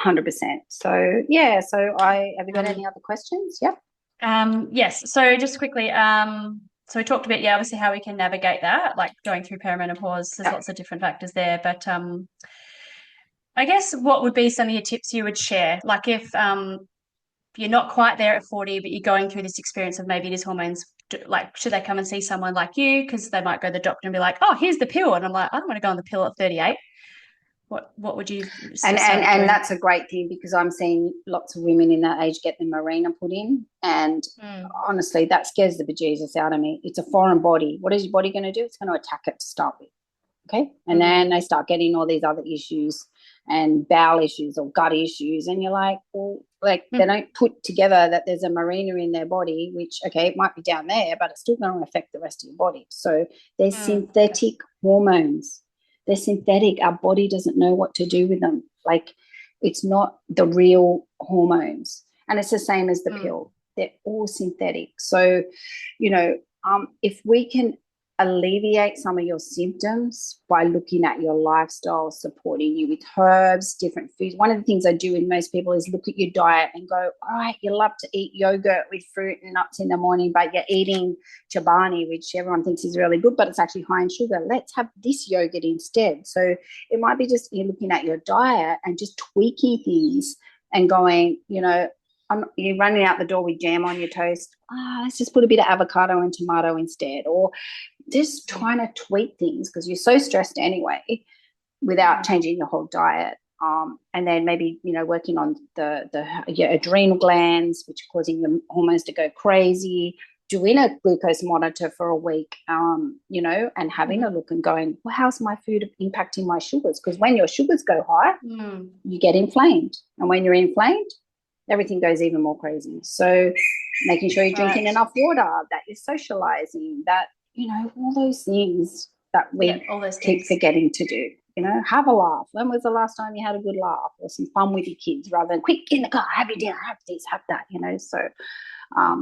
100%. So yeah, so I have you got Um, any other questions? Yep. yes. So just quickly, so we talked a bit, yeah, obviously how we can navigate that, like going through perimenopause. There's Yep. lots of different factors there, but I guess what would be some of your tips you would share? Like if you're not quite there at 40, but you're going through this experience of maybe these hormones, like should they come and see someone like you? Because they might go to the doctor and be like, oh, here's the pill. And I'm like, I don't want to go on the pill at 38. What would you start And doing? that's a great thing, because I'm seeing lots of women in that age get the Mirena put in, and Mm, honestly, that scares the bejesus out of me. It's a foreign body. What is your body going to do? It's going to attack it to start with. Okay. And mm, then they start getting all these other issues and bowel issues or gut issues. And you're like, well, like they mm, don't put together that there's a marina in their body, which, okay, it might be down there, but it's still going to affect the rest of your body. So they're okay. synthetic hormones. They're synthetic. Our body doesn't know what to do with them. Like, it's not the real hormones. And it's the same as the Mm, pill. They're all synthetic. So, if we can alleviate some of your symptoms by looking at your lifestyle, supporting you with herbs, different foods. One of the things I do with most people is look at your diet and go, all right, you love to eat yogurt with fruit and nuts in the morning, but you're eating chobani, which everyone thinks is really good, but it's actually high in sugar. Let's have this yogurt instead. So it might be just you're looking at your diet and just tweaking things and going, you're running out the door with jam on your toast. Let's just put a bit of avocado and tomato instead. Or just trying to tweak things because you're so stressed anyway without mm, changing your whole diet. And then maybe, working on your adrenal glands, which are causing your hormones to go crazy, doing a glucose monitor for a week, and having a mm, look and going, well, how's my food impacting my sugars? Because when your sugars go high, mm. you get inflamed. And when you're inflamed, everything goes even more crazy. So making sure you're drinking Right. enough water, that you're socializing, that, all those things that Yeah, we all those keep things. forgetting to do. Have a laugh. When was the last time you had a good laugh or some fun with your kids, rather than quick in the car, have your dinner, have this, have that. So,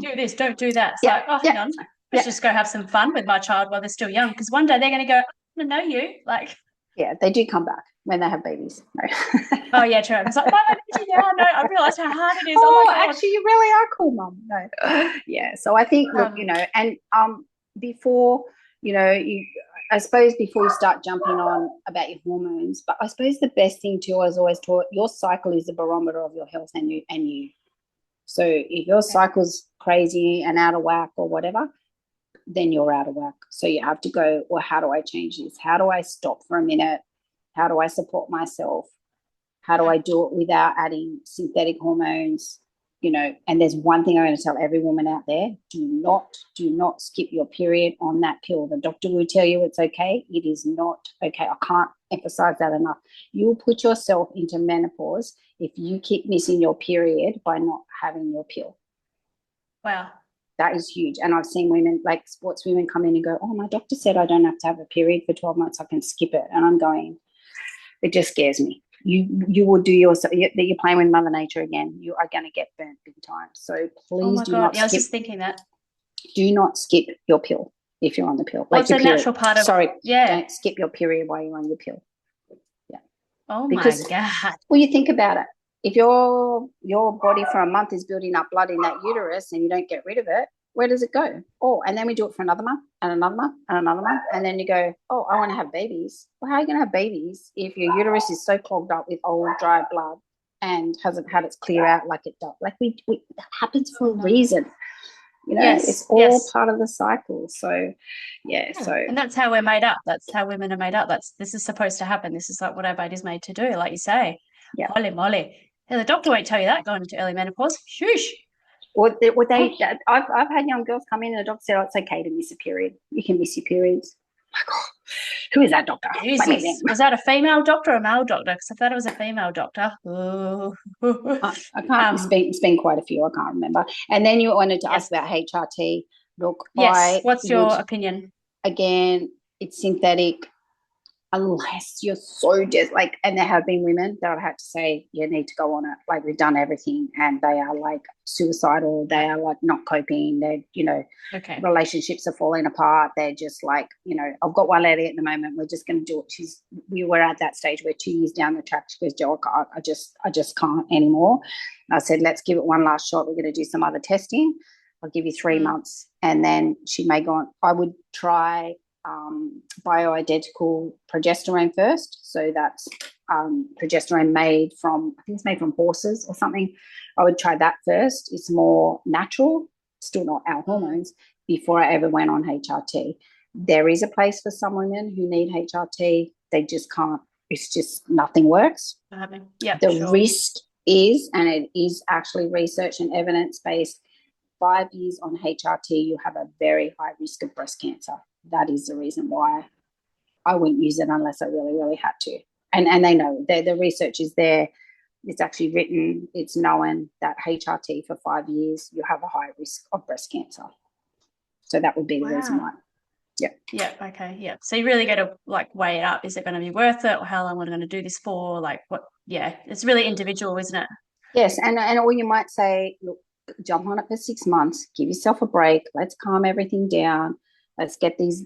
Do this, don't do that. It's yeah, like, oh, hang yeah, on. Let's yeah, just go have some fun with my child while they're still young. Because one day they're going to go, I want to know you. Like, yeah. They do come back when they have babies. No. oh, yeah, true. It's like, Mom, I need you now. No, I realized how hard it is. Oh, my Oh, God. actually, you really are cool, mum. No. Yeah. So I think, look, Um, and before, you, I suppose before you start jumping on about your hormones, but I suppose the best thing too, I was always taught, your cycle is the barometer of your health and you. So if your okay. cycle's crazy and out of whack or whatever, then you're out of whack. So you have to go, well, how do I change this? How do I stop for a minute? How do I support myself? How do Yeah. I do it without adding synthetic hormones? And there's one thing I'm going to tell every woman out there: do not skip your period on that pill. The doctor will tell you it's okay. It is not okay. I can't emphasize that enough. You will put yourself into menopause if you keep missing your period by not having your pill. Wow. That is huge. And I've seen women, like sports women, come in and go, oh, my doctor said I don't have to have a period for 12 months. I can skip it. And I'm going, it just scares me. You will do you're playing with Mother Nature again. You are going to get burnt big time. So Oh, please my do God. not Yeah, I was skip. just thinking that. Do not skip your pill if you're on the pill, Well, like it's your a period. natural part of, Sorry, yeah. don't skip your period while you're on your pill. Yeah, Oh, my because God. well, you think about it. if your body for a month is building up blood in that uterus and you don't get rid of it, where does it go? Oh, and then we do it for another month and another month and another month. And then you go, oh, I want to have babies. Well, how are you going to have babies if your uterus is so clogged up with old, dry blood and hasn't had its clear out like it does? Like that happens for a reason. You know, it's Yes, all yes. part of the cycle. So, yeah. Yeah. So, And that's how we're made up. That's how women are made up. This is supposed to happen. This is like what our body's made to do, like you say. yeah. Holy moly. Yeah, the doctor won't tell you that going into early menopause. Shoosh. I've had young girls come in and the doctor said, oh, it's okay to miss a period. You can miss your periods. Like, oh, who is that doctor? Who's this? Was that a female doctor or a male doctor? Because I thought it was a female doctor. Ooh. I can't. It's been quite a few. I can't remember. And then you wanted to ask Yes. about HRT. Look, Yes. I What's would, your opinion? again, it's synthetic. Unless you're so just like, and there have been women that I've had to say, you need to go on it. Like, we've done everything and they are like suicidal. They are like not coping. They're, Okay. relationships are falling apart. They're just like, I've got one lady at the moment. We're just going to do it. We were at that stage where 2 years down the track, she goes, Jo, I just can't anymore. I said, let's give it one last shot. We're going to do some other testing. I'll give you 3 months. And then she may go on. I would try bioidentical progesterone first. So that's progesterone I think it's made from horses or something. I would try that first. It's more natural, still not our hormones, before I ever went on HRT. There is a place for some women who need HRT. They just can't. It's just nothing works. Yeah, the sure. risk is, and it is actually research and evidence-based, 5 years on HRT, you have a very high risk of breast cancer. That is the reason why I wouldn't use it unless I really, really had to. And they know, the research is there. It's actually written, it's known that HRT for 5 years, you have a high risk of breast cancer. So that would be the reason why. Yeah. Yeah. Okay. Yeah. So you really got to like weigh it up. Is it going to be worth it, or how long am I going to do this for? Like what? Yeah. It's really individual, isn't it? Yes. And or you might say, look, jump on it for 6 months, give yourself a break. Let's calm everything down. Let's get these,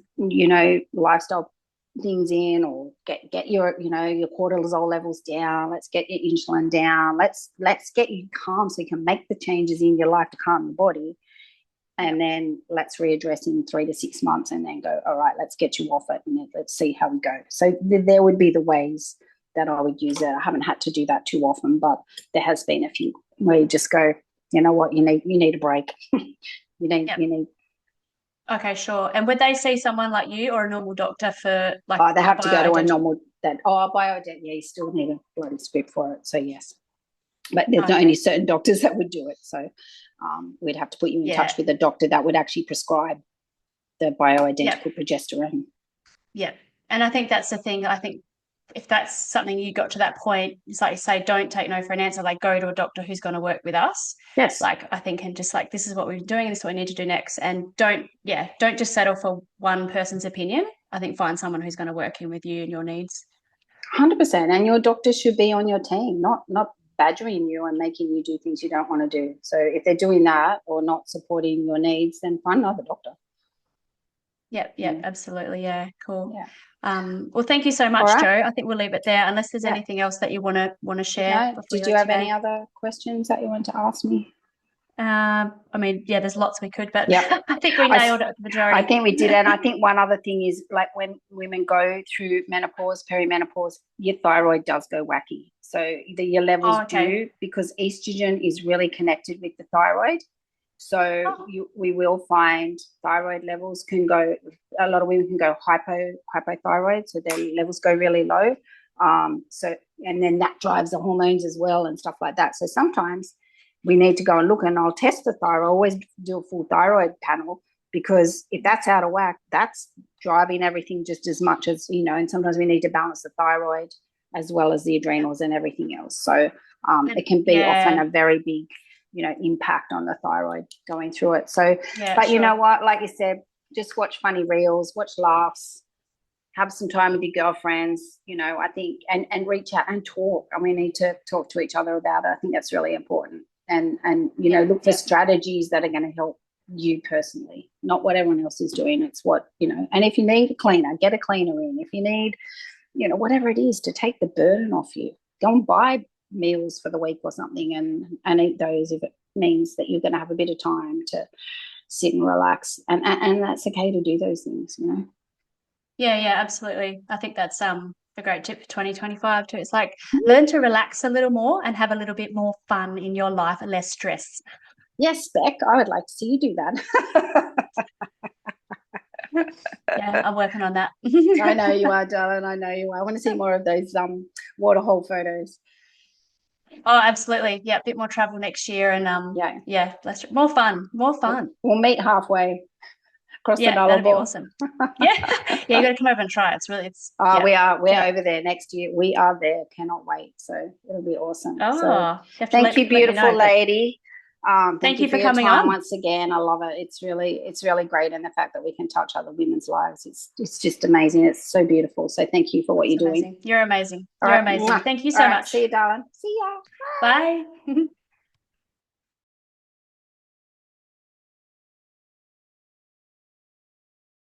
lifestyle things in, or get your, your cortisol levels down. Let's get your insulin down. Let's get you calm so you can make the changes in your life to calm your body. And then let's readdress in 3 to 6 months and then go, all right, let's get you off it and let's see how we go. So there would be the ways that I would use it. I haven't had to do that too often, but there has been a few where you just go, you know what, you need a break. you need. Okay, sure. And would they see someone like you or a normal doctor for like They have to go to a bioidentical? normal bioident. Yeah, you still need a bloody script for it. So yes, but there's Okay. only certain doctors that would do it. So we'd have to put you in touch with a doctor that would actually prescribe the bioidentical progesterone. Yeah. And I think that's the thing. I think if that's something you got to that point, it's like you say, don't take no for an answer. Like go to a doctor who's going to work with us. Yes. Like I think, and just like this is what we're doing, this is what we need to do next. And don't just settle for one person's opinion. I think find someone who's going to work in with you and your needs. 100%. And your doctor should be on your team, not badgering you and making you do things you don't want to do. So if they're doing that or not supporting your needs, then find another doctor. Yep, absolutely. Yeah, cool. Yeah. Well, thank you so much, Right. Jo. I think we'll leave it there, unless there's anything else that you want to share No. before Did you you go have today. any other questions that you want to ask me? I mean, yeah, there's lots we could, but Yep. I think we nailed it, the majority. I think we did. And I think one other thing is, like, when women go through menopause, perimenopause, your thyroid does go wacky. So your levels do, because estrogen is really connected with the thyroid. So we will find thyroid levels can go, a lot of women can go hypothyroid, so their levels go really low. And then that drives the hormones as well and stuff like that. So sometimes we need to go and look, and I'll test the thyroid. I always do a full thyroid panel, because if that's out of whack, that's driving everything just as much as, and sometimes we need to balance the thyroid as well as the adrenals and everything else. So it can be often a very big, impact on the thyroid going through it. So, but you know what, like you said, just watch funny reels, watch laughs, have some time with your girlfriends, I think, and reach out and talk. And we need to talk to each other about it. I think that's really important. And look for strategies that are going to help you personally, not what everyone else is doing. It's what, and if you need a cleaner, get a cleaner in. If you need, whatever it is to take the burden off you, go and buy meals for the week or something, and eat those if it means that you're going to have a bit of time to sit and relax, and that's okay to do those things, you know. Yeah, yeah, absolutely. I think that's a great tip for 2025 too. It's like learn to relax a little more and have a little bit more fun in your life and less stress. Yes, Beck, I would like to see you do that. Yeah, I'm working on that. I know you are, darling. I know you are. I want to see more of those waterhole photos. Oh, absolutely. Yeah, a bit more travel next year and Yeah, yeah, less more fun, more fun. we'll meet halfway across the Yeah, that'd be Nullarbor. awesome. Yeah. Yeah, you got to come over and try. It's yeah. We're Yeah. over there next year. We are there. Cannot wait. So it'll be awesome. So Oh, you have to thank you, let me beautiful know, but lady. Thank thank you you for for your coming time on. once again. I love it. It's really great, and the fact that we can touch other women's lives, it's just amazing. It's so beautiful. So thank you for what It's you're doing. amazing. You're amazing. All You're right, amazing. mwah. Thank you All so right. See much. you, darling. See ya. Bye.